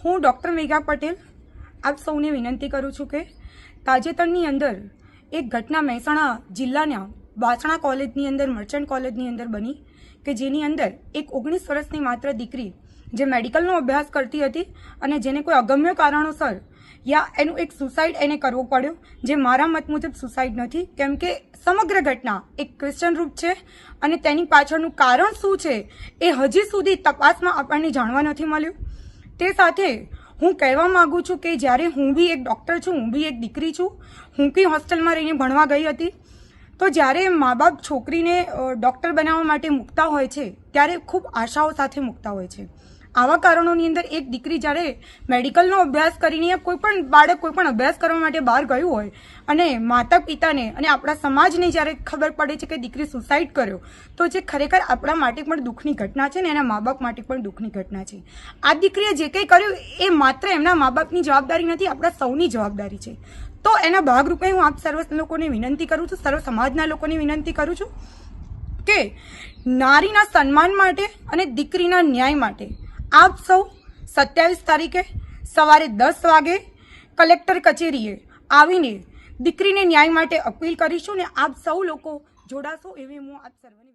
હું ડૉક્ટર મેઘા પટેલ આપ સૌને વિનંતી કરું છું કે તાજેતરની અંદર એક ઘટના મહેસાણા જિલ્લાના બાસણા કોલેજની અંદર મર્ચન્ટ કોલેજની અંદર બની કે જેની અંદર એક 19 વર્ષની માત્ર દીકરી જે મેડિકલનો અભ્યાસ કરતી હતી અને જેને કોઈ અગમ્ય કારણોસર યા એનું એક સુસાઇડ એને કરવો પડ્યો, જે મારા મત મુજબ સુસાઇડ નથી, કેમ કે સમગ્ર ઘટના એક ક્વેશ્ચન રૂપ છે અને તેની પાછળનું કારણ શું છે એ હજી સુધી તપાસમાં આપણને જાણવા નથી મળ્યું। તે સાથે હું કહેવા માંગુ છું કે જ્યારે હું બી એક ડૉક્ટર છું, હું બી એક દીકરી છું, હું બી હોસ્ટેલમાં રહીને ભણવા ગઈ હતી, તો જ્યારે મા બાપ છોકરીને ડૉક્ટર બનાવવા માટે મૂકતા હોય છે ત્યારે ખૂબ આશાઓ સાથે મૂકતા હોય છે। આવા કારણોની અંદર એક દીકરી જ્યારે મેડિકલનો અભ્યાસ કરીને કોઈ પણ બાળક કોઈ પણ અભ્યાસ કરવા માટે બહાર ગયું હોય અને માતા પિતાને અને આપણા સમાજને જ્યારે ખબર પડે છે કે દીકરી સુસાઇડ કર્યો, તો જે ખરેખર આપણા માટે પણ દુઃખની ઘટના છે ને એના મા બાપ માટે પણ દુઃખની ઘટના છે। આ દીકરીએ જે કંઈ કર્યું એ માત્ર એમના મા બાપની જવાબદારી નથી, આપણા સૌની જવાબદારી છે। તો એના ભાગરૂપે હું આપ સર્વ લોકોને વિનંતી કરું છું, સર્વ સમાજના લોકોને વિનંતી કરું છું કે નારીના સન્માન માટે અને દીકરીના ન્યાય માટે આપ સૌ 27 તારીખે સવારે 10 વાગે કલેક્ટર કચેરીએ આવીને દીકરીને ન્યાય માટે અપીલ કરીશું ને આપ સૌ લોકો જોડાશો એવી હું આપ સર્વને